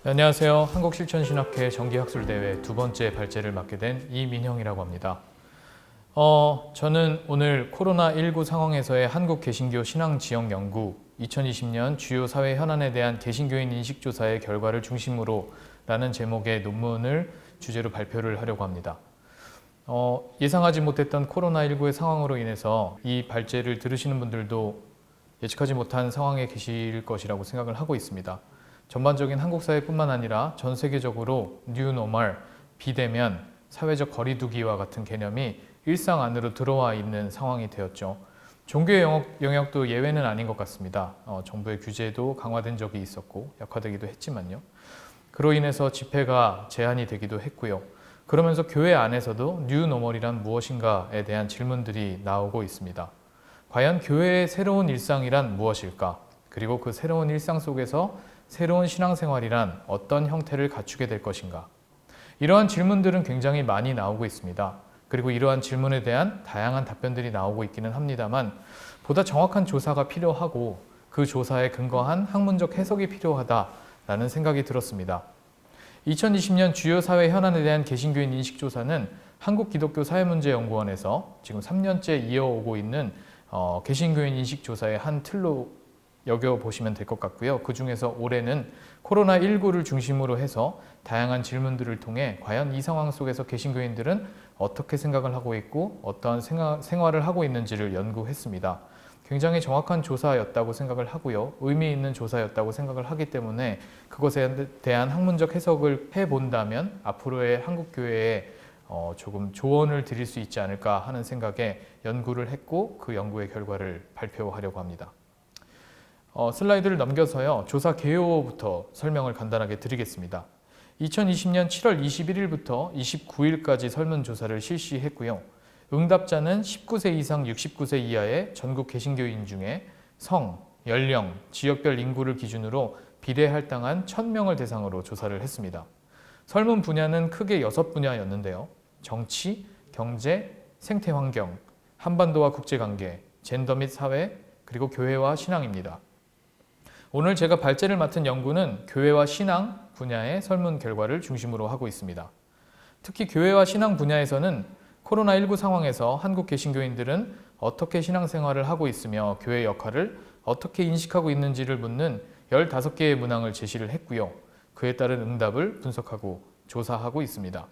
네, 안녕하세요. 한국실천신학회 정기학술대회 두 번째 발제를 맡게 된 이민형이라고 합니다. 저는 오늘 코로나19 상황에서의 한국 개신교 신앙 지역 연구 2020년 주요 사회 현안에 대한 개신교인 인식조사의 결과를 중심으로 라는 제목의 논문을 주제로 발표를 하려고 합니다. 예상하지 못했던 코로나19의 상황으로 인해서 이 발제를 들으시는 분들도 예측하지 못한 상황에 계실 것이라고 생각을 하고 있습니다. 전반적인 한국 사회뿐만 아니라 전 세계적으로 뉴노멀, 비대면, 사회적 거리두기와 같은 개념이 일상 안으로 들어와 있는 상황이 되었죠. 종교의 영역도 예외는 아닌 것 같습니다. 정부의 규제도 강화된 적이 있었고 약화되기도 했지만요. 그로 인해서 집회가 제한이 되기도 했고요. 그러면서 교회 안에서도 뉴노멀이란 무엇인가에 대한 질문들이 나오고 있습니다. 과연 교회의 새로운 일상이란 무엇일까? 그리고 그 새로운 일상 속에서 새로운 신앙생활이란 어떤 형태를 갖추게 될 것인가? 이러한 질문들은 굉장히 많이 나오고 있습니다. 그리고 이러한 질문에 대한 다양한 답변들이 나오고 있기는 합니다만 보다 정확한 조사가 필요하고 그 조사에 근거한 학문적 해석이 필요하다라는 생각이 들었습니다. 2020년 주요 사회 현안에 대한 개신교인 인식조사는 한국기독교사회문제연구원에서 지금 3년째 이어오고 있는 개신교인 인식조사의 한 틀로 여겨보시면 될 것 같고요. 그 중에서 올해는 코로나19를 중심으로 해서 다양한 질문들을 통해 과연 이 상황 속에서 개신교인들은 어떻게 생각을 하고 있고 어떠한 생활을 하고 있는지를 연구했습니다. 굉장히 정확한 조사였다고 생각을 하고요. 의미 있는 조사였다고 생각을 하기 때문에 그것에 대한 학문적 해석을 해본다면 앞으로의 한국교회에 조금 조언을 드릴 수 있지 않을까 하는 생각에 연구를 했고 그 연구의 결과를 발표하려고 합니다. 슬라이드를 넘겨서요. 조사 개요부터 설명을 간단하게 드리겠습니다. 2020년 7월 21일부터 29일까지 설문조사를 실시했고요. 응답자는 19세 이상 69세 이하의 전국 개신교인 중에 성, 연령, 지역별 인구를 기준으로 비례할당한 1000명을 대상으로 조사를 했습니다. 설문 분야는 크게 6분야였는데요. 정치, 경제, 생태환경, 한반도와 국제관계, 젠더 및 사회, 그리고 교회와 신앙입니다. 오늘 제가 발제를 맡은 연구는 교회와 신앙 분야의 설문 결과를 중심으로 하고 있습니다. 특히 교회와 신앙 분야에서는 코로나19 상황에서 한국 개신교인들은 어떻게 신앙생활을 하고 있으며 교회 역할을 어떻게 인식하고 있는지를 묻는 15개의 문항을 제시를 했고요. 그에 따른 응답을 분석하고 조사하고 있습니다.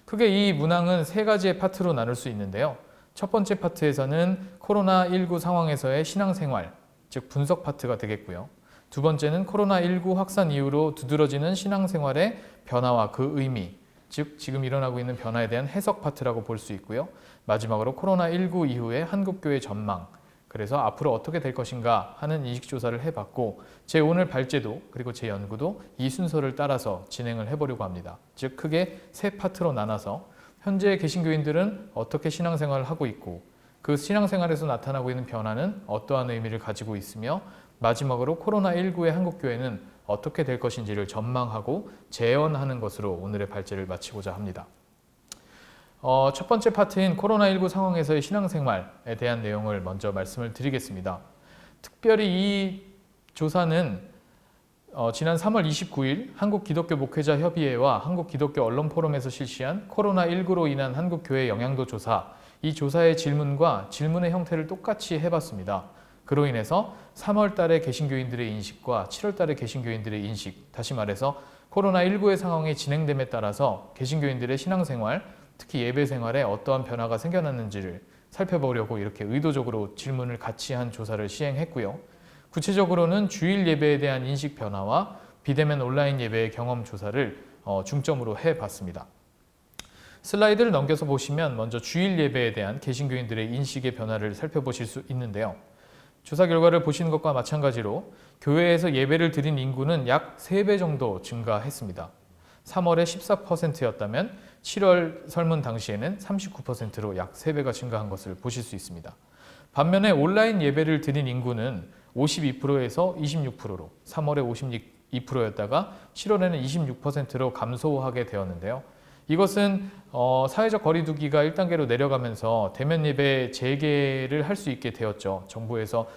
크게 이 문항은 3가지의 파트로 나눌 수 있는데요. 첫 번째 파트에서는 코로나19 상황에서의 신앙생활, 즉 분석 파트가 되겠고요. 두 번째는 코로나19 확산 이후로 두드러지는 신앙생활의 변화와 그 의미, 즉 지금 일어나고 있는 변화에 대한 해석 파트라고 볼 수 있고요. 마지막으로 코로나19 이후의 한국교회 전망, 그래서 앞으로 어떻게 될 것인가 하는 인식조사를 해봤고 제 오늘 발제도 그리고 제 연구도 이 순서를 따라서 진행을 해보려고 합니다. 즉 크게 3파트로 나눠서 현재 개신교인들은 어떻게 신앙생활을 하고 있고 그 신앙생활에서 나타나고 있는 변화는 어떠한 의미를 가지고 있으며 마지막으로 코로나19의 한국교회는 어떻게 될 것인지를 전망하고 재현하는 것으로 오늘의 발제를 마치고자 합니다. 첫 번째 파트인 코로나19 상황에서의 신앙생활에 대한 내용을 먼저 말씀을 드리겠습니다. 특별히 이 조사는 지난 3월 29일 한국기독교목회자협의회와 한국기독교언론포럼에서 실시한 코로나19로 인한 한국교회 영향도 조사, 이 조사의 질문과 질문의 형태를 똑같이 해봤습니다. 그로 인해서 3월 달에 개신교인들의 인식과 7월 달에 개신교인들의 인식, 다시 말해서 코로나19의 상황이 진행됨에 따라서 개신교인들의 신앙생활, 특히 예배생활에 어떠한 변화가 생겨났는지를 살펴보려고 이렇게 의도적으로 질문을 같이 한 조사를 시행했고요. 구체적으로는 주일 예배에 대한 인식 변화와 비대면 온라인 예배의 경험 조사를 중점으로 해봤습니다. 슬라이드를 넘겨서 보시면 먼저 주일 예배에 대한 개신교인들의 인식의 변화를 살펴보실 수 있는데요. 조사 결과를 보시는 것과 마찬가지로 교회에서 예배를 드린 인구는 약 3배 정도 증가했습니다. 3월에 14%였다면 7월 설문 당시에는 39%로 약 3배가 증가한 것을 보실 수 있습니다. 반면에 온라인 예배를 드린 인구는 52%에서 26%로 3월에 52%였다가 7월에는 26%로 감소하게 되었는데요. 이것은 사회적 거리두기가 1단계로 내려가면서 대면 예배 재개를 할 수 있게 되었죠. 정부에서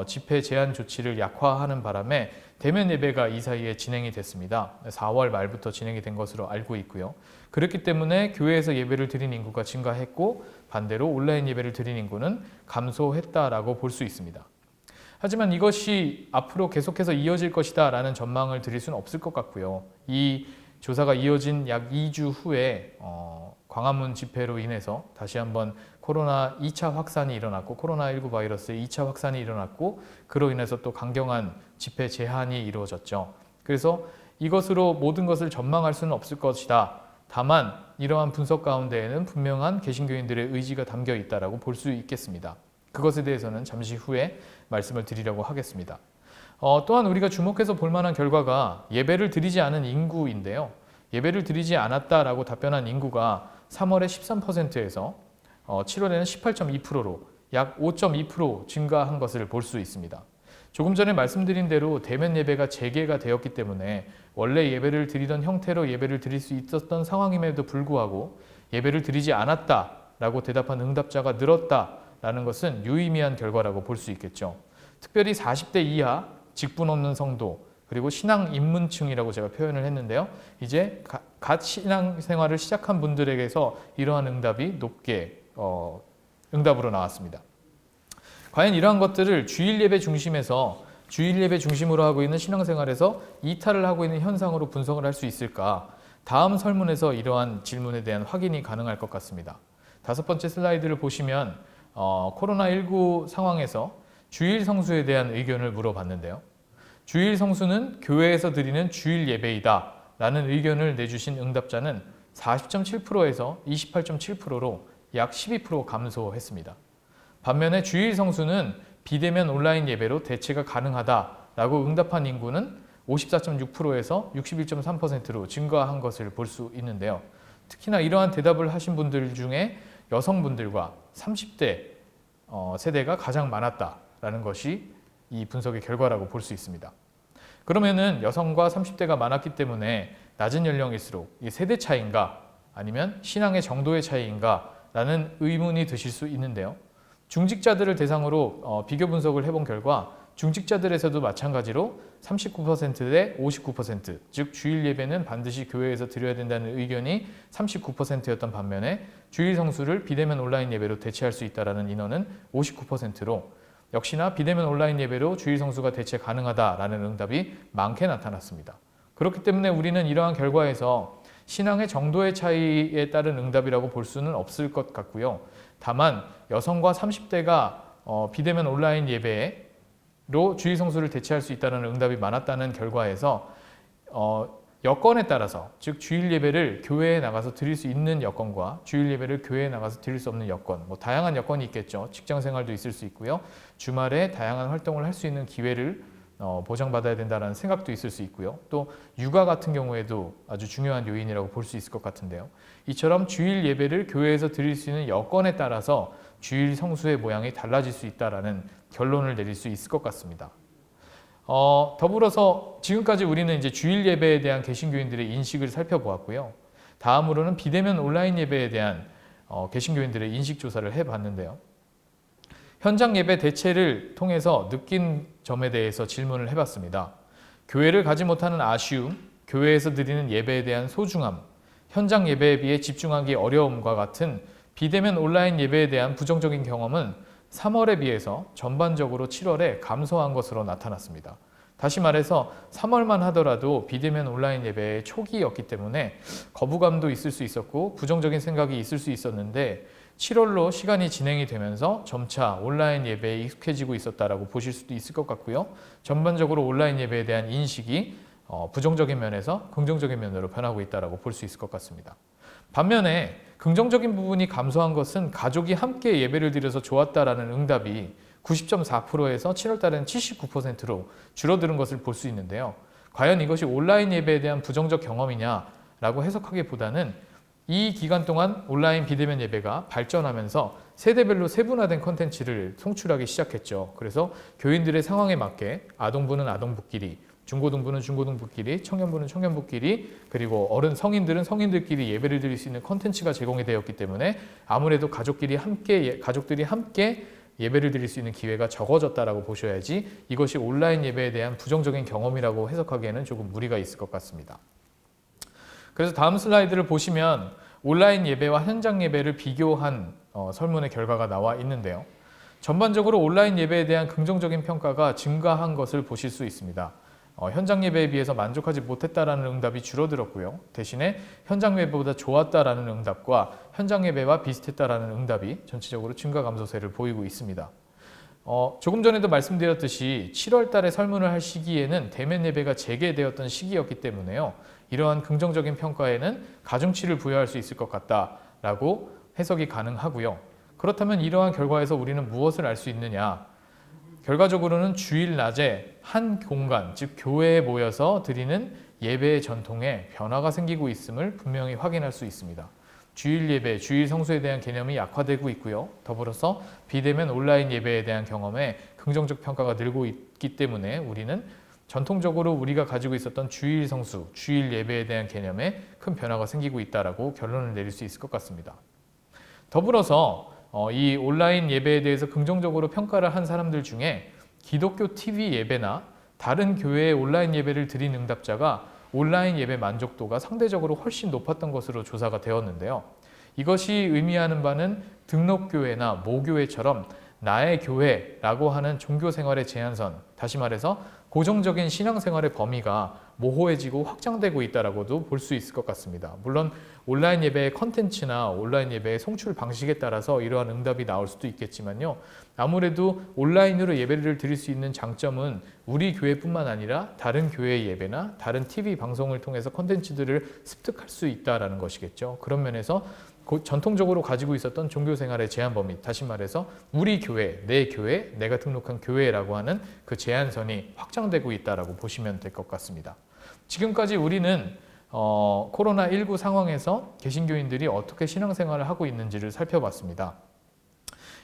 집회 제한 조치를 약화하는 바람에 대면 예배가 이 사이에 진행이 됐습니다. 4월 말부터 진행이 된 것으로 알고 있고요. 그렇기 때문에 교회에서 예배를 드린 인구가 증가했고 반대로 온라인 예배를 드린 인구는 감소했다라고 볼 수 있습니다. 하지만 이것이 앞으로 계속해서 이어질 것이다 라는 전망을 드릴 수는 없을 것 같고요. 이 조사가 이어진 약 2주 후에 광화문 집회로 인해서 다시 한번 코로나 2차 확산이 일어났고 코로나19 바이러스의 2차 확산이 일어났고 그로 인해서 또 강경한 집회 제한이 이루어졌죠. 그래서 이것으로 모든 것을 전망할 수는 없을 것이다. 다만 이러한 분석 가운데에는 분명한 개신교인들의 의지가 담겨 있다고 볼 수 있겠습니다. 그것에 대해서는 잠시 후에 말씀을 드리려고 하겠습니다. 또한 우리가 주목해서 볼 만한 결과가 예배를 드리지 않은 인구인데요. 예배를 드리지 않았다라고 답변한 인구가 3월에 13%에서 7월에는 18.2%로 약 5.2% 증가한 것을 볼 수 있습니다. 조금 전에 말씀드린 대로 대면 예배가 재개가 되었기 때문에 원래 예배를 드리던 형태로 예배를 드릴 수 있었던 상황임에도 불구하고 예배를 드리지 않았다라고 대답한 응답자가 늘었다라는 것은 유의미한 결과라고 볼 수 있겠죠. 특별히 40대 이하, 직분 없는 성도, 그리고 신앙 입문층이라고 제가 표현을 했는데요. 이제 갓 신앙 생활을 시작한 분들에게서 이러한 응답이 높게 응답으로 나왔습니다. 과연 이러한 것들을 주일 예배 중심에서 주일 예배 중심으로 하고 있는 신앙생활에서 이탈을 하고 있는 현상으로 분석을 할 수 있을까? 다음 설문에서 이러한 질문에 대한 확인이 가능할 것 같습니다. 5번째 슬라이드를 보시면 코로나19 상황에서 주일 성수에 대한 의견을 물어봤는데요. 주일 성수는 교회에서 드리는 주일 예배이다 라는 의견을 내주신 응답자는 40.7%에서 28.7%로 약 12% 감소했습니다. 반면에 주일 성수는 비대면 온라인 예배로 대체가 가능하다라고 응답한 인구는 54.6%에서 61.3%로 증가한 것을 볼 수 있는데요. 특히나 이러한 대답을 하신 분들 중에 여성분들과 30대 세대가 가장 많았다라는 것이 이 분석의 결과라고 볼 수 있습니다. 그러면은 여성과 30대가 많았기 때문에 낮은 연령일수록 이 세대 차이인가 아니면 신앙의 정도의 차이인가 라는 의문이 드실 수 있는데요. 중직자들을 대상으로 비교 분석을 해본 결과 중직자들에서도 마찬가지로 39%대 59%, 즉 주일 예배는 반드시 교회에서 드려야 된다는 의견이 39%였던 반면에 주일 성수를 비대면 온라인 예배로 대체할 수 있다는 인원은 59%로 역시나 비대면 온라인 예배로 주일 성수가 대체 가능하다라는 응답이 많게 나타났습니다. 그렇기 때문에 우리는 이러한 결과에서 신앙의 정도의 차이에 따른 응답이라고 볼 수는 없을 것 같고요. 다만 여성과 30대가 비대면 온라인 예배로 주일 성수를 대체할 수 있다는 응답이 많았다는 결과에서 여건에 따라서 즉 주일 예배를 교회에 나가서 드릴 수 있는 여건과 주일 예배를 교회에 나가서 드릴 수 없는 여건, 다양한 여건이 있겠죠. 직장 생활도 있을 수 있고요. 주말에 다양한 활동을 할 수 있는 기회를 보장받아야 된다는 생각도 있을 수 있고요. 또 육아 같은 경우에도 아주 중요한 요인이라고 볼 수 있을 것 같은데요. 이처럼 주일 예배를 교회에서 드릴 수 있는 여건에 따라서 주일 성수의 모양이 달라질 수 있다라는 결론을 내릴 수 있을 것 같습니다. 더불어서 지금까지 우리는 이제 주일 예배에 대한 개신교인들의 인식을 살펴보았고요. 다음으로는 비대면 온라인 예배에 대한 개신교인들의 인식 조사를 해봤는데요. 현장 예배 대체를 통해서 느낀 점에 대해서 질문을 해봤습니다. 교회를 가지 못하는 아쉬움, 교회에서 드리는 예배에 대한 소중함, 현장 예배에 비해 집중하기 어려움과 같은 비대면 온라인 예배에 대한 부정적인 경험은 3월에 비해서 전반적으로 7월에 감소한 것으로 나타났습니다. 다시 말해서 3월만 하더라도 비대면 온라인 예배의 초기였기 때문에 거부감도 있을 수 있었고 부정적인 생각이 있을 수 있었는데 7월로 시간이 진행이 되면서 점차 온라인 예배에 익숙해지고 있었다라고 보실 수도 있을 것 같고요. 전반적으로 온라인 예배에 대한 인식이 부정적인 면에서 긍정적인 면으로 변하고 있다라고 볼 수 있을 것 같습니다. 반면에 긍정적인 부분이 감소한 것은 가족이 함께 예배를 드려서 좋았다라는 응답이 90.4%에서 7월 달에는 79%로 줄어드는 것을 볼 수 있는데요. 과연 이것이 온라인 예배에 대한 부정적 경험이냐라고 해석하기보다는 이 기간 동안 온라인 비대면 예배가 발전하면서 세대별로 세분화된 콘텐츠를 송출하기 시작했죠. 그래서 교인들의 상황에 맞게 아동부는 아동부끼리, 중고등부는 중고등부끼리, 청년부는 청년부끼리, 그리고 성인들은 성인들끼리 예배를 드릴 수 있는 컨텐츠가 제공이 되었기 때문에 아무래도 가족들이 함께 예배를 드릴 수 있는 기회가 적어졌다라고 보셔야지 이것이 온라인 예배에 대한 부정적인 경험이라고 해석하기에는 조금 무리가 있을 것 같습니다. 그래서 다음 슬라이드를 보시면 온라인 예배와 현장 예배를 비교한 설문의 결과가 나와 있는데요. 전반적으로 온라인 예배에 대한 긍정적인 평가가 증가한 것을 보실 수 있습니다. 현장 예배에 비해서 만족하지 못했다라는 응답이 줄어들었고요. 대신에 현장 예배보다 좋았다라는 응답과 현장 예배와 비슷했다라는 응답이 전체적으로 증가 감소세를 보이고 있습니다. 조금 전에도 말씀드렸듯이 7월 달에 설문을 할 시기에는 대면 예배가 재개되었던 시기였기 때문에요. 이러한 긍정적인 평가에는 가중치를 부여할 수 있을 것 같다라고 해석이 가능하고요. 그렇다면 이러한 결과에서 우리는 무엇을 알 수 있느냐? 결과적으로는 주일 낮에 한 공간, 즉 교회에 모여서 드리는 예배의 전통에 변화가 생기고 있음을 분명히 확인할 수 있습니다. 주일 예배, 주일 성수에 대한 개념이 약화되고 있고요. 더불어서 비대면 온라인 예배에 대한 경험에 긍정적 평가가 늘고 있기 때문에 우리는 전통적으로 우리가 가지고 있었던 주일 성수, 주일 예배에 대한 개념에 큰 변화가 생기고 있다라고 결론을 내릴 수 있을 것 같습니다. 더불어서 이 온라인 예배에 대해서 긍정적으로 평가를 한 사람들 중에 기독교 TV 예배나 다른 교회의 온라인 예배를 드린 응답자가 온라인 예배 만족도가 상대적으로 훨씬 높았던 것으로 조사가 되었는데요. 이것이 의미하는 바는 등록교회나 모교회처럼 나의 교회라고 하는 종교생활의 제한선, 다시 말해서 고정적인 신앙생활의 범위가 모호해지고 확장되고 있다라고도 볼 수 있을 것 같습니다. 물론 온라인 예배의 컨텐츠나 온라인 예배의 송출 방식에 따라서 이러한 응답이 나올 수도 있겠지만요. 아무래도 온라인으로 예배를 드릴 수 있는 장점은 우리 교회뿐만 아니라 다른 교회의 예배나 다른 TV 방송을 통해서 컨텐츠들을 습득할 수 있다는 것이겠죠. 그런 면에서 전통적으로 가지고 있었던 종교생활의 제한 범위, 다시 말해서 우리 교회, 내 교회, 내가 등록한 교회라고 하는 그 제한선이 확장되고 있다고 보시면 될 것 같습니다. 지금까지 우리는 코로나19 상황에서 개신교인들이 어떻게 신앙생활을 하고 있는지를 살펴봤습니다.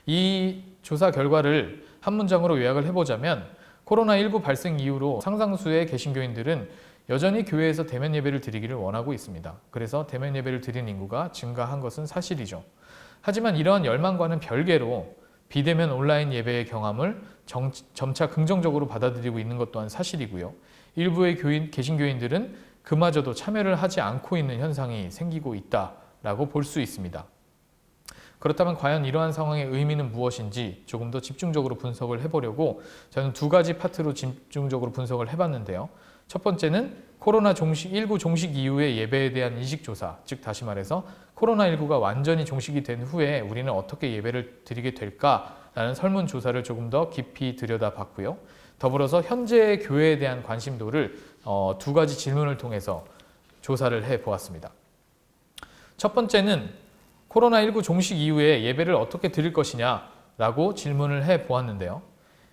이 조사 결과를 한 문장으로 요약을 해보자면 코로나19 발생 이후로 상당수의 개신교인들은 여전히 교회에서 대면 예배를 드리기를 원하고 있습니다. 그래서 대면 예배를 드린 인구가 증가한 것은 사실이죠. 하지만 이러한 열망과는 별개로 비대면 온라인 예배의 경험을 점차 긍정적으로 받아들이고 있는 것 또한 사실이고요. 일부의 개신교인들은 그마저도 참여를 하지 않고 있는 현상이 생기고 있다라고 볼 수 있습니다. 그렇다면 과연 이러한 상황의 의미는 무엇인지 조금 더 집중적으로 분석을 해보려고 저는 두 가지 파트로 집중적으로 분석을 해봤는데요. 첫 번째는 코로나19 종식 이후의 예배에 대한 인식조사, 즉 다시 말해서 코로나19가 완전히 종식이 된 후에 우리는 어떻게 예배를 드리게 될까라는 설문조사를 조금 더 깊이 들여다봤고요. 더불어서 현재의 교회에 대한 관심도를 두 가지 질문을 통해서 조사를 해보았습니다. 첫 번째는 코로나19 종식 이후에 예배를 어떻게 드릴 것이냐라고 질문을 해보았는데요.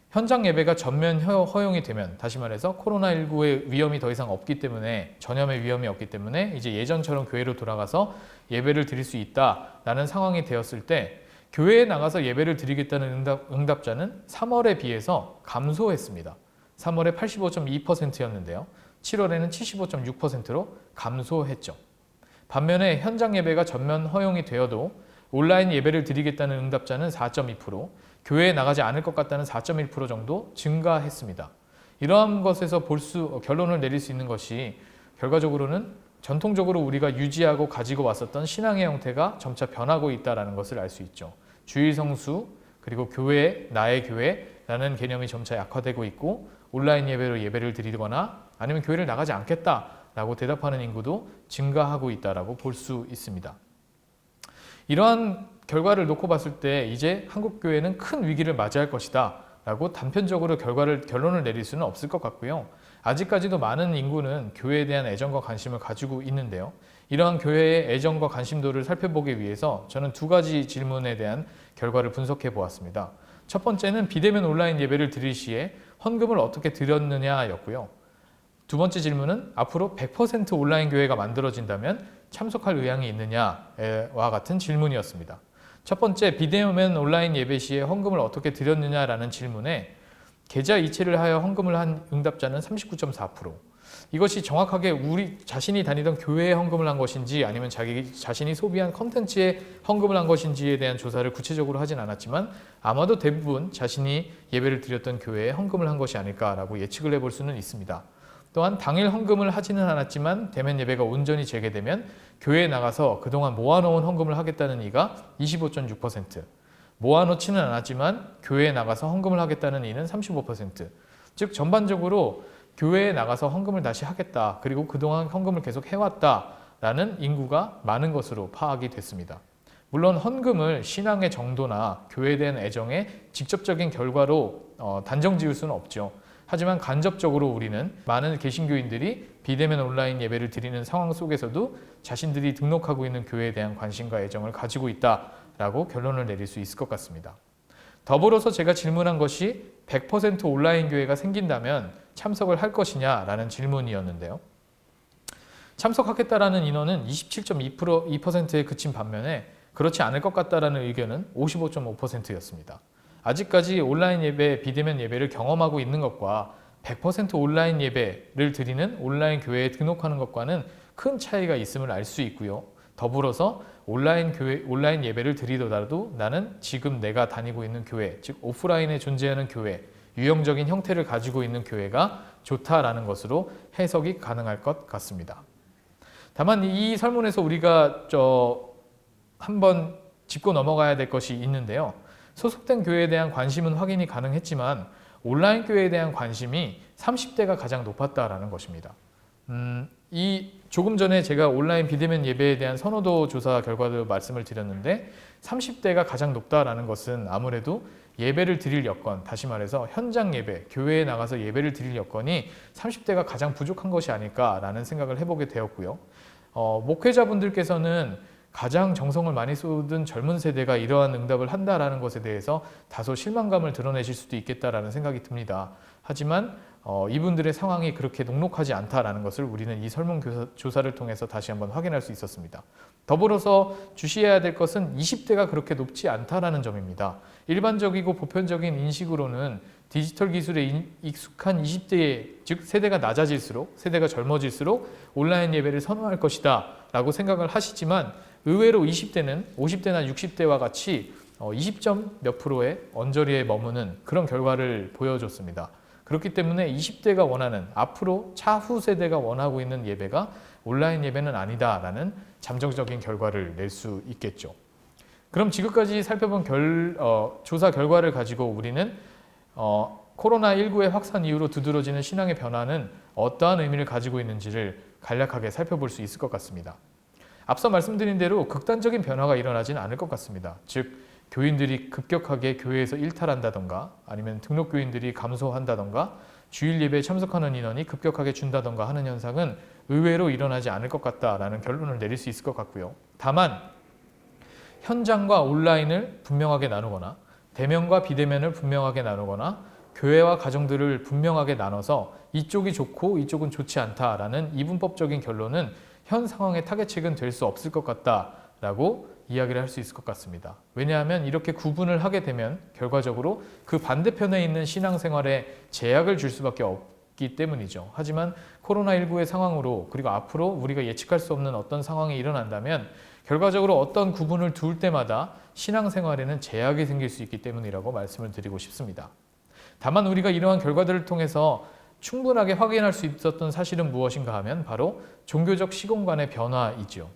현장 예배가 전면 허용이 되면, 다시 말해서 코로나19의 위험이 더 이상 없기 때문에, 전염의 위험이 없기 때문에 이제 예전처럼 교회로 돌아가서 예배를 드릴 수 있다라는 상황이 되었을 때 교회에 나가서 예배를 드리겠다는 응답자는 3월에 비해서 감소했습니다. 3월에 85.2%였는데요. 7월에는 75.6%로 감소했죠. 반면에 현장 예배가 전면 허용이 되어도 온라인 예배를 드리겠다는 응답자는 4.2%, 교회에 나가지 않을 것 같다는 4.1% 정도 증가했습니다. 이러한 것에서 결론을 내릴 수 있는 것이 결과적으로는 전통적으로 우리가 유지하고 가지고 왔었던 신앙의 형태가 점차 변하고 있다는 것을 알 수 있죠. 주일 성수, 그리고 교회, 나의 교회라는 개념이 점차 약화되고 있고 온라인 예배로 예배를 드리거나 아니면 교회를 나가지 않겠다라고 대답하는 인구도 증가하고 있다고 볼 수 있습니다. 이러한 결과를 놓고 봤을 때 이제 한국교회는 큰 위기를 맞이할 것이다 라고 단편적으로 결론을 내릴 수는 없을 것 같고요. 아직까지도 많은 인구는 교회에 대한 애정과 관심을 가지고 있는데요. 이러한 교회의 애정과 관심도를 살펴보기 위해서 저는 두 가지 질문에 대한 결과를 분석해 보았습니다. 첫 번째는 비대면 온라인 예배를 드릴 시에 헌금을 어떻게 드렸느냐였고요. 두 번째 질문은 앞으로 100% 온라인 교회가 만들어진다면 참석할 의향이 있느냐와 같은 질문이었습니다. 첫 번째, 비대면 온라인 예배 시에 헌금을 어떻게 드렸느냐라는 질문에 계좌 이체를 하여 헌금을 한 응답자는 39.4%. 이것이 정확하게 우리 자신이 다니던 교회에 헌금을 한 것인지 아니면 자기 자신이 소비한 컨텐츠에 헌금을 한 것인지에 대한 조사를 구체적으로 하진 않았지만 아마도 대부분 자신이 예배를 드렸던 교회에 헌금을 한 것이 아닐까라고 예측을 해볼 수는 있습니다. 또한 당일 헌금을 하지는 않았지만 대면 예배가 온전히 재개되면 교회에 나가서 그동안 모아놓은 헌금을 하겠다는 이가 25.6%, 모아놓지는 않았지만 교회에 나가서 헌금을 하겠다는 이는 35%, 즉 전반적으로 교회에 나가서 헌금을 다시 하겠다, 그리고 그동안 헌금을 계속 해왔다라는 인구가 많은 것으로 파악이 됐습니다. 물론 헌금을 신앙의 정도나 교회에 대한 애정의 직접적인 결과로 단정 지을 수는 없죠. 하지만 간접적으로 우리는 많은 개신교인들이 비대면 온라인 예배를 드리는 상황 속에서도 자신들이 등록하고 있는 교회에 대한 관심과 애정을 가지고 있다라고 결론을 내릴 수 있을 것 같습니다. 더불어서 제가 질문한 것이 100% 온라인 교회가 생긴다면 참석을 할 것이냐라는 질문이었는데요. 참석하겠다라는 인원은 27.2%에 그친 반면에 그렇지 않을 것 같다라는 의견은 55.5%였습니다. 아직까지 온라인 예배, 비대면 예배를 경험하고 있는 것과 100% 온라인 예배를 드리는 온라인 교회에 등록하는 것과는 큰 차이가 있음을 알 수 있고요. 더불어서 온라인 예배를 드리더라도 나는 지금 내가 다니고 있는 교회, 즉 오프라인에 존재하는 교회, 유형적인 형태를 가지고 있는 교회가 좋다라는 것으로 해석이 가능할 것 같습니다. 다만 이 설문에서 우리가 한번 짚고 넘어가야 될 것이 있는데요. 소속된 교회에 대한 관심은 확인이 가능했지만 온라인 교회에 대한 관심이 30대가 가장 높았다라는 것입니다. 조금 전에 제가 온라인 비대면 예배에 대한 선호도 조사 결과도 말씀을 드렸는데 30대가 가장 높다라는 것은 아무래도 예배를 드릴 여건, 다시 말해서 현장 예배, 교회에 나가서 예배를 드릴 여건이 30대가 가장 부족한 것이 아닐까라는 생각을 해보게 되었고요. 목회자분들께서는 가장 정성을 많이 쏟은 젊은 세대가 이러한 응답을 한다라는 것에 대해서 다소 실망감을 드러내실 수도 있겠다라는 생각이 듭니다. 하지만 이분들의 상황이 그렇게 녹록하지 않다라는 것을 우리는 이 설문조사를 통해서 다시 한번 확인할 수 있었습니다. 더불어서 주시해야 될 것은 20대가 그렇게 높지 않다라는 점입니다. 일반적이고 보편적인 인식으로는 디지털 기술에 익숙한 20대의, 즉 세대가 낮아질수록, 세대가 젊어질수록 온라인 예배를 선호할 것이다 라고 생각을 하시지만 의외로 20대는 50대나 60대와 같이 20점 몇 프로의 언저리에 머무는 그런 결과를 보여줬습니다. 그렇기 때문에 20대가 원하는, 앞으로 차후 세대가 원하고 있는 예배가 온라인 예배는 아니다라는 잠정적인 결과를 낼 수 있겠죠. 그럼 지금까지 살펴본 조사 결과를 가지고 우리는 코로나19의 확산 이후로 두드러지는 신앙의 변화는 어떠한 의미를 가지고 있는지를 간략하게 살펴볼 수 있을 것 같습니다. 앞서 말씀드린 대로 극단적인 변화가 일어나지는 않을 것 같습니다. 즉 교인들이 급격하게 교회에서 일탈한다던가 아니면 등록교인들이 감소한다던가 주일 예배에 참석하는 인원이 급격하게 준다던가 하는 현상은 의외로 일어나지 않을 것 같다라는 결론을 내릴 수 있을 것 같고요. 다만 현장과 온라인을 분명하게 나누거나 대면과 비대면을 분명하게 나누거나 교회와 가정들을 분명하게 나눠서 이쪽이 좋고 이쪽은 좋지 않다라는 이분법적인 결론은 현 상황의 타겟책은 될 수 없을 것 같다라고 이야기를 할 수 있을 것 같습니다. 왜냐하면 이렇게 구분을 하게 되면 결과적으로 그 반대편에 있는 신앙생활에 제약을 줄 수밖에 없기 때문이죠. 하지만 코로나19의 상황으로 그리고 앞으로 우리가 예측할 수 없는 어떤 상황이 일어난다면 결과적으로 어떤 구분을 둘 때마다 신앙생활에는 제약이 생길 수 있기 때문이라고 말씀을 드리고 싶습니다. 다만 우리가 이러한 결과들을 통해서 충분하게 확인할 수 있었던 사실은 무엇인가 하면 바로 종교적 시공간의 변화이죠.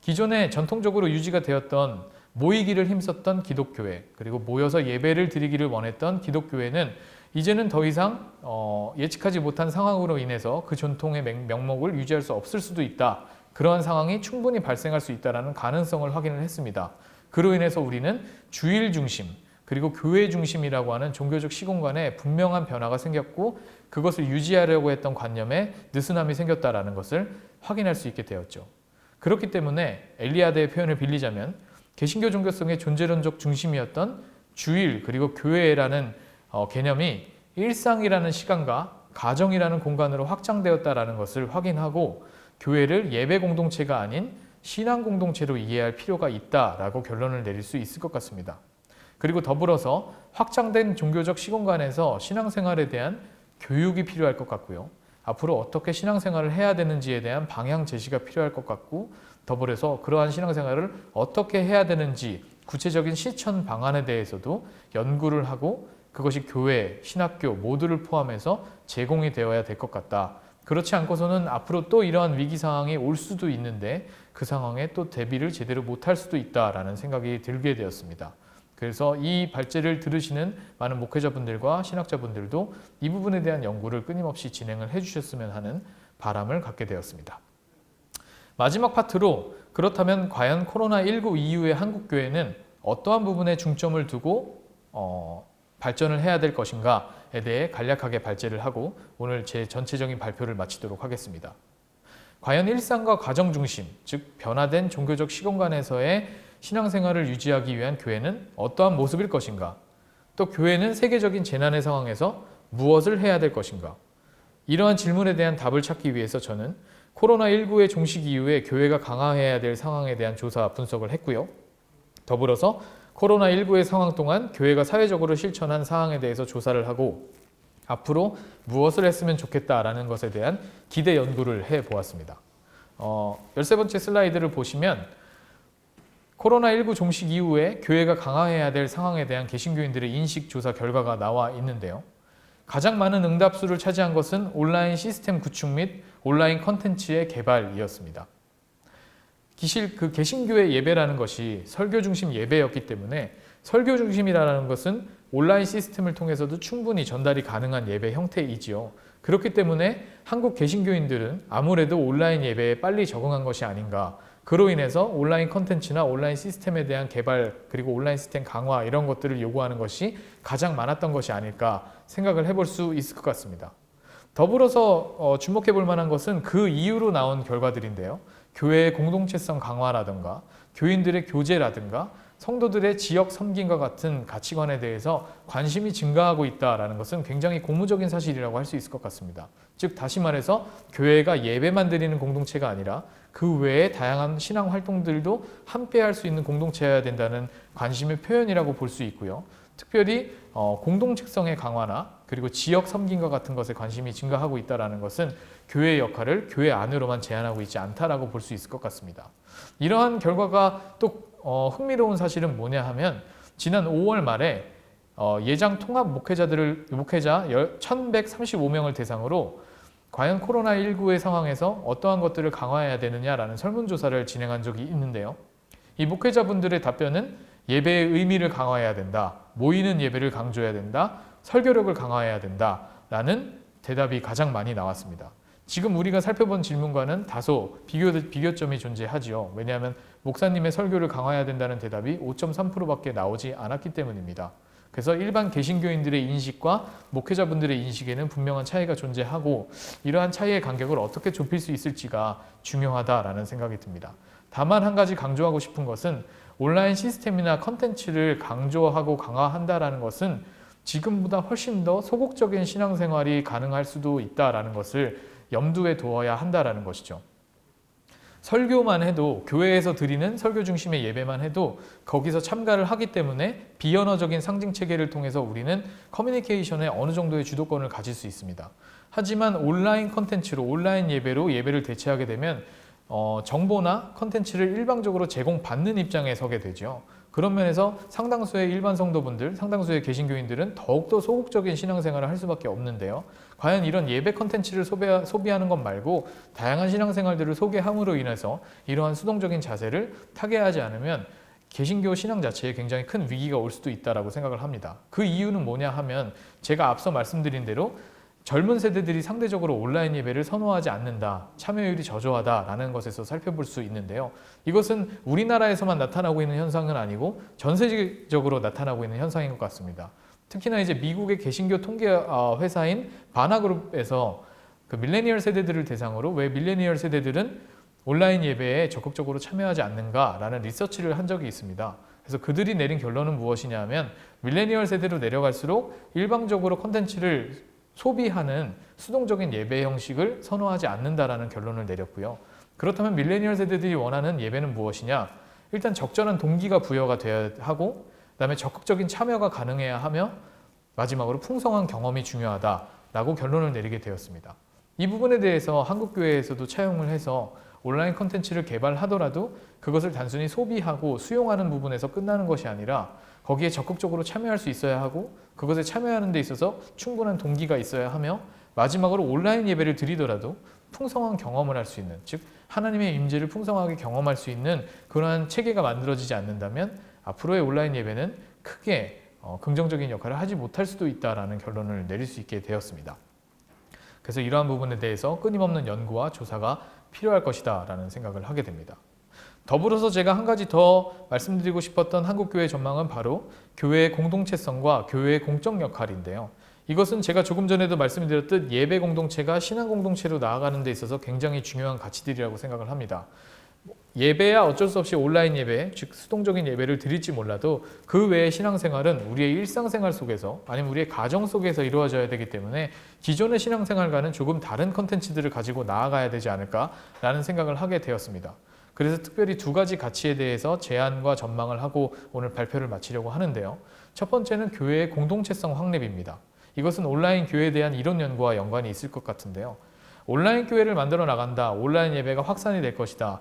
기존에 전통적으로 유지가 되었던 모이기를 힘썼던 기독교회, 그리고 모여서 예배를 드리기를 원했던 기독교회는 이제는 더 이상 예측하지 못한 상황으로 인해서 그 전통의 명목을 유지할 수 없을 수도 있다. 그러한 상황이 충분히 발생할 수 있다는 가능성을 확인을 했습니다. 그로 인해서 우리는 주일 중심, 그리고 교회 중심이라고 하는 종교적 시공간에 분명한 변화가 생겼고 그것을 유지하려고 했던 관념에 느슨함이 생겼다는 것을 확인할 수 있게 되었죠. 그렇기 때문에 엘리야드의 표현을 빌리자면 개신교 종교성의 존재론적 중심이었던 주일 그리고 교회라는 개념이 일상이라는 시간과 가정이라는 공간으로 확장되었다는 것을 확인하고 교회를 예배 공동체가 아닌 신앙 공동체로 이해할 필요가 있다라고 결론을 내릴 수 있을 것 같습니다. 그리고 더불어서 확장된 종교적 시공간에서 신앙생활에 대한 교육이 필요할 것 같고요. 앞으로 어떻게 신앙생활을 해야 되는지에 대한 방향 제시가 필요할 것 같고, 더불어서 그러한 신앙생활을 어떻게 해야 되는지 구체적인 실천 방안에 대해서도 연구를 하고 그것이 교회, 신학교 모두를 포함해서 제공이 되어야 될 것 같다. 그렇지 않고서는 앞으로 또 이러한 위기 상황이 올 수도 있는데 그 상황에 또 대비를 제대로 못할 수도 있다라는 생각이 들게 되었습니다. 그래서 이 발제를 들으시는 많은 목회자분들과 신학자분들도 이 부분에 대한 연구를 끊임없이 진행을 해주셨으면 하는 바람을 갖게 되었습니다. 마지막 파트로 그렇다면 과연 코로나19 이후의 한국교회는 어떠한 부분에 중점을 두고 발전을 해야 될 것인가에 대해 간략하게 발제를 하고 오늘 제 전체적인 발표를 마치도록 하겠습니다. 과연 일상과 가정 중심, 즉 변화된 종교적 시공간에서의 신앙생활을 유지하기 위한 교회는 어떠한 모습일 것인가? 또 교회는 세계적인 재난의 상황에서 무엇을 해야 될 것인가? 이러한 질문에 대한 답을 찾기 위해서 저는 코로나19의 종식 이후에 교회가 강화해야 될 상황에 대한 조사 분석을 했고요. 더불어서 코로나19의 상황 동안 교회가 사회적으로 실천한 사항에 대해서 조사를 하고 앞으로 무엇을 했으면 좋겠다라는 것에 대한 기대 연구를 해보았습니다. 13번째 슬라이드를 보시면 코로나19 종식 이후에 교회가 강화해야 될 상황에 대한 개신교인들의 인식 조사 결과가 나와 있는데요. 가장 많은 응답수를 차지한 것은 온라인 시스템 구축 및 온라인 컨텐츠의 개발이었습니다. 그 개신교의 예배라는 것이 설교 중심 예배였기 때문에 설교 중심이라는 것은 온라인 시스템을 통해서도 충분히 전달이 가능한 예배 형태이지요. 그렇기 때문에 한국 개신교인들은 아무래도 온라인 예배에 빨리 적응한 것이 아닌가. 그로 인해서 온라인 컨텐츠나 온라인 시스템에 대한 개발 그리고 온라인 시스템 강화 이런 것들을 요구하는 것이 가장 많았던 것이 아닐까 생각을 해볼 수 있을 것 같습니다. 더불어서 주목해 볼 만한 것은 그 이후로 나온 결과들인데요. 교회의 공동체성 강화라든가 교인들의 교제라든가 성도들의 지역 섬김과 같은 가치관에 대해서 관심이 증가하고 있다는 것은 굉장히 고무적인 사실이라고 할 수 있을 것 같습니다. 즉 다시 말해서 교회가 예배만 드리는 공동체가 아니라 그 외에 다양한 신앙 활동들도 함께 할 수 있는 공동체여야 된다는 관심의 표현이라고 볼 수 있고요. 특별히 공동체성의 강화나 그리고 지역 섬김과 같은 것에 관심이 증가하고 있다는 것은 교회의 역할을 교회 안으로만 제한하고 있지 않다라고 볼 수 있을 것 같습니다. 이러한 결과가 또 흥미로운 사실은 뭐냐 하면 지난 5월 말에 예장 통합 목회자 1135명을 대상으로 과연 코로나19의 상황에서 어떠한 것들을 강화해야 되느냐라는 설문조사를 진행한 적이 있는데요. 이 목회자분들의 답변은 예배의 의미를 강화해야 된다, 모이는 예배를 강조해야 된다, 설교력을 강화해야 된다라는 대답이 가장 많이 나왔습니다. 지금 우리가 살펴본 질문과는 다소 비교점이 존재하지요. 왜냐하면 목사님의 설교를 강화해야 된다는 대답이 5.3%밖에 나오지 않았기 때문입니다. 그래서 일반 개신교인들의 인식과 목회자분들의 인식에는 분명한 차이가 존재하고 이러한 차이의 간격을 어떻게 좁힐 수 있을지가 중요하다라는 생각이 듭니다. 다만 한 가지 강조하고 싶은 것은 온라인 시스템이나 컨텐츠를 강조하고 강화한다라는 것은 지금보다 훨씬 더 소극적인 신앙생활이 가능할 수도 있다라는 것을 염두에 두어야 한다라는 것이죠. 설교만 해도 교회에서 드리는 설교 중심의 예배만 해도 거기서 참가를 하기 때문에 비언어적인 상징 체계를 통해서 우리는 커뮤니케이션에 어느 정도의 주도권을 가질 수 있습니다. 하지만 온라인 컨텐츠로 온라인 예배로 예배를 대체하게 되면 정보나 컨텐츠를 일방적으로 제공받는 입장에 서게 되죠. 그런 면에서 상당수의 일반 성도분들, 상당수의 개신교인들은 더욱더 소극적인 신앙생활을 할 수밖에 없는데요. 과연 이런 예배 컨텐츠를 소비하는 것 말고 다양한 신앙생활들을 소개함으로 인해서 이러한 수동적인 자세를 타개하지 않으면 개신교 신앙 자체에 굉장히 큰 위기가 올 수도 있다고 생각을 합니다. 그 이유는 뭐냐 하면 제가 앞서 말씀드린 대로 젊은 세대들이 상대적으로 온라인 예배를 선호하지 않는다, 참여율이 저조하다라는 것에서 살펴볼 수 있는데요. 이것은 우리나라에서만 나타나고 있는 현상은 아니고 전 세계적으로 나타나고 있는 현상인 것 같습니다. 특히나 이제 미국의 개신교 통계 회사인 바나그룹에서 그 밀레니얼 세대들을 대상으로 왜 밀레니얼 세대들은 온라인 예배에 적극적으로 참여하지 않는가라는 리서치를 한 적이 있습니다. 그래서 그들이 내린 결론은 무엇이냐 하면 밀레니얼 세대로 내려갈수록 일방적으로 콘텐츠를 소비하는 수동적인 예배 형식을 선호하지 않는다라는 결론을 내렸고요. 그렇다면 밀레니얼 세대들이 원하는 예배는 무엇이냐? 일단 적절한 동기가 부여가 되어야 하고 그다음에 적극적인 참여가 가능해야 하며 마지막으로 풍성한 경험이 중요하다라고 결론을 내리게 되었습니다. 이 부분에 대해서 한국교회에서도 차용을 해서 온라인 콘텐츠를 개발하더라도 그것을 단순히 소비하고 수용하는 부분에서 끝나는 것이 아니라 거기에 적극적으로 참여할 수 있어야 하고 그것에 참여하는 데 있어서 충분한 동기가 있어야 하며 마지막으로 온라인 예배를 드리더라도 풍성한 경험을 할 수 있는, 즉 하나님의 임재를 풍성하게 경험할 수 있는 그러한 체계가 만들어지지 않는다면 앞으로의 온라인 예배는 크게 긍정적인 역할을 하지 못할 수도 있다라는 결론을 내릴 수 있게 되었습니다. 그래서 이러한 부분에 대해서 끊임없는 연구와 조사가 필요할 것이다 라는 생각을 하게 됩니다. 더불어서 제가 한 가지 더 말씀드리고 싶었던 한국교회 전망은 바로 교회의 공동체성과 교회의 공적 역할인데요. 이것은 제가 조금 전에도 말씀드렸듯 예배 공동체가 신앙 공동체로 나아가는 데 있어서 굉장히 중요한 가치들이라고 생각을 합니다. 예배야 어쩔 수 없이 온라인 예배, 즉 수동적인 예배를 드릴지 몰라도 그 외의 신앙생활은 우리의 일상생활 속에서 아니면 우리의 가정 속에서 이루어져야 되기 때문에 기존의 신앙생활과는 조금 다른 컨텐츠들을 가지고 나아가야 되지 않을까라는 생각을 하게 되었습니다. 그래서 특별히 두 가지 가치에 대해서 제안과 전망을 하고 오늘 발표를 마치려고 하는데요. 첫 번째는 교회의 공동체성 확립입니다. 이것은 온라인 교회에 대한 이론 연구와 연관이 있을 것 같은데요. 온라인 교회를 만들어 나간다. 온라인 예배가 확산이 될 것이다.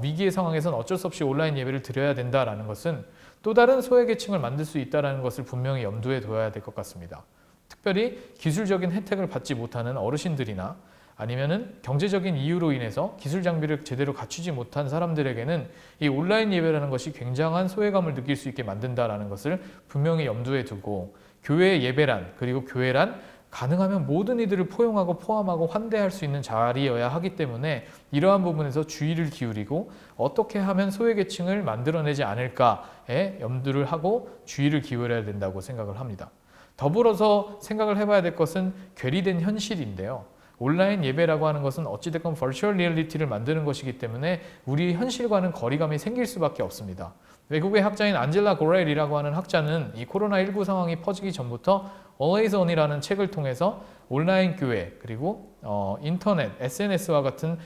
위기의 상황에서는 어쩔 수 없이 온라인 예배를 드려야 된다라는 것은 또 다른 소외계층을 만들 수 있다는 것을 분명히 염두에 둬야 될 것 같습니다. 특별히 기술적인 혜택을 받지 못하는 어르신들이나 아니면은 경제적인 이유로 인해서 기술 장비를 제대로 갖추지 못한 사람들에게는 이 온라인 예배라는 것이 굉장한 소외감을 느낄 수 있게 만든다라는 것을 분명히 염두에 두고 교회의 예배란 그리고 교회란 가능하면 모든 이들을 포용하고 포함하고 환대할 수 있는 자리여야 하기 때문에 이러한 부분에서 주의를 기울이고 어떻게 하면 소외계층을 만들어내지 않을까에 염두를 하고 주의를 기울여야 된다고 생각을 합니다. 더불어서 생각을 해봐야 될 것은 괴리된 현실인데요. 온라인 예배라고 하는 것은 어찌됐건 버추얼 리얼리티를 만드는 것이기 때문에 우리 현실과는 거리감이 생길 수밖에 없습니다. 외국의 학자인 안젤라 고렐이라고 하는 학자는 이 코로나19 상황이 퍼지기 전부터 Always On이라는 책을 통해서 온라인 교회 그리고 인터넷, SNS와 같은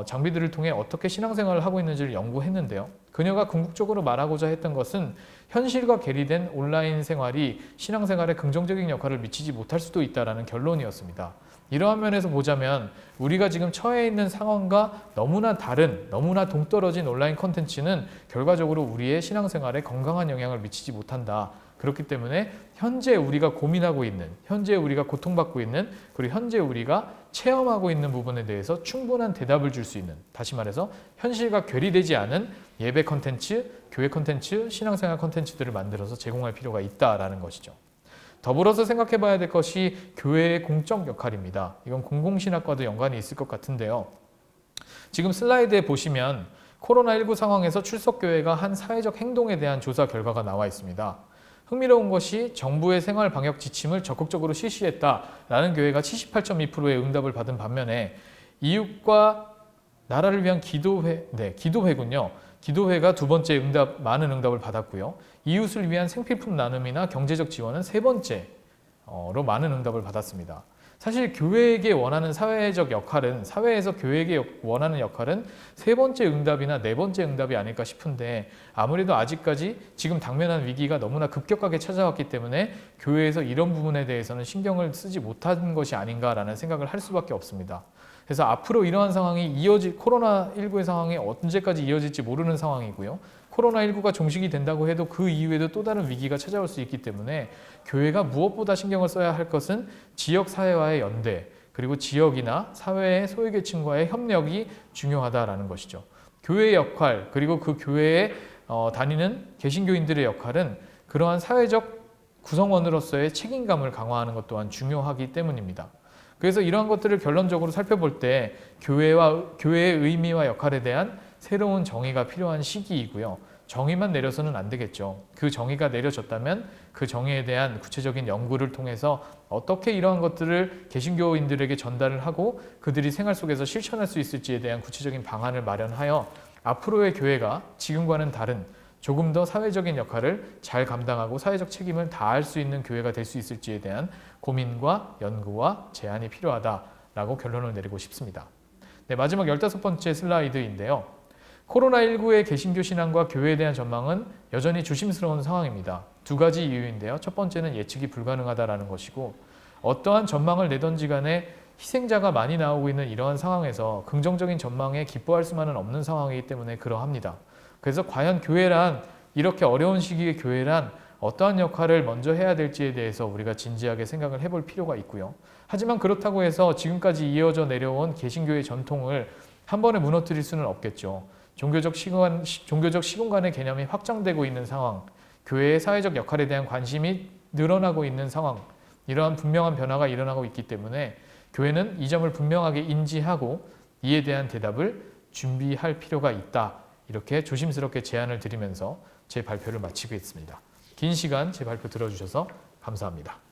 장비들을 통해 어떻게 신앙생활을 하고 있는지를 연구했는데요. 그녀가 궁극적으로 말하고자 했던 것은 현실과 괴리된 온라인 생활이 신앙생활에 긍정적인 역할을 미치지 못할 수도 있다는 결론이었습니다. 이러한 면에서 보자면 우리가 지금 처해 있는 상황과 너무나 다른, 너무나 동떨어진 온라인 콘텐츠는 결과적으로 우리의 신앙생활에 건강한 영향을 미치지 못한다. 그렇기 때문에 현재 우리가 고민하고 있는, 현재 우리가 고통받고 있는, 그리고 현재 우리가 체험하고 있는 부분에 대해서 충분한 대답을 줄 수 있는, 다시 말해서 현실과 괴리되지 않은 예배 콘텐츠, 교회 콘텐츠, 신앙생활 콘텐츠들을 만들어서 제공할 필요가 있다라는 것이죠. 더불어서 생각해 봐야 될 것이 교회의 공적 역할입니다. 이건 공공신학과도 연관이 있을 것 같은데요. 지금 슬라이드에 보시면 코로나19 상황에서 출석교회가 한 사회적 행동에 대한 조사 결과가 나와 있습니다. 흥미로운 것이 정부의 생활 방역 지침을 적극적으로 실시했다라는 교회가 78.2%의 응답을 받은 반면에 이웃과 나라를 위한 기도회군요. 기도회가 두 번째 많은 응답을 받았고요. 이웃을 위한 생필품 나눔이나 경제적 지원은 세 번째로 많은 응답을 받았습니다. 사실 교회에게 원하는 사회적 역할은, 사회에서 교회에게 원하는 역할은 세 번째 응답이나 네 번째 응답이 아닐까 싶은데 아무래도 아직까지 지금 당면한 위기가 너무나 급격하게 찾아왔기 때문에 교회에서 이런 부분에 대해서는 신경을 쓰지 못한 것이 아닌가라는 생각을 할 수밖에 없습니다. 그래서 앞으로 이러한 상황이 코로나19의 상황이 언제까지 이어질지 모르는 상황이고요. 코로나19가 종식이 된다고 해도 그 이후에도 또 다른 위기가 찾아올 수 있기 때문에 교회가 무엇보다 신경을 써야 할 것은 지역사회와의 연대, 그리고 지역이나 사회의 소외계층과의 협력이 중요하다라는 것이죠. 교회의 역할, 그리고 그 교회에 다니는 개신교인들의 역할은 그러한 사회적 구성원으로서의 책임감을 강화하는 것 또한 중요하기 때문입니다. 그래서 이러한 것들을 결론적으로 살펴볼 때 교회의 의미와 역할에 대한 새로운 정의가 필요한 시기이고요. 정의만 내려서는 안 되겠죠. 그 정의가 내려졌다면 그 정의에 대한 구체적인 연구를 통해서 어떻게 이러한 것들을 개신교인들에게 전달을 하고 그들이 생활 속에서 실천할 수 있을지에 대한 구체적인 방안을 마련하여 앞으로의 교회가 지금과는 다른 조금 더 사회적인 역할을 잘 감당하고 사회적 책임을 다할 수 있는 교회가 될 수 있을지에 대한 고민과 연구와 제안이 필요하다라고 결론을 내리고 싶습니다. 네, 마지막 15번째 슬라이드인데요. 코로나19의 개신교 신앙과 교회에 대한 전망은 여전히 조심스러운 상황입니다. 두 가지 이유인데요. 첫 번째는 예측이 불가능하다라는 것이고, 어떠한 전망을 내던지 간에 희생자가 많이 나오고 있는 이러한 상황에서 긍정적인 전망에 기뻐할 수만은 없는 상황이기 때문에 그러합니다. 그래서 과연 교회란, 이렇게 어려운 시기의 교회란 어떠한 역할을 먼저 해야 될지에 대해서 우리가 진지하게 생각을 해볼 필요가 있고요. 하지만 그렇다고 해서 지금까지 이어져 내려온 개신교의 전통을 한 번에 무너뜨릴 수는 없겠죠. 종교적 시공간의 개념이 확장되고 있는 상황, 교회의 사회적 역할에 대한 관심이 늘어나고 있는 상황, 이러한 분명한 변화가 일어나고 있기 때문에 교회는 이 점을 분명하게 인지하고 이에 대한 대답을 준비할 필요가 있다. 이렇게 조심스럽게 제안을 드리면서 제 발표를 마치겠습니다. 긴 시간 제 발표 들어주셔서 감사합니다.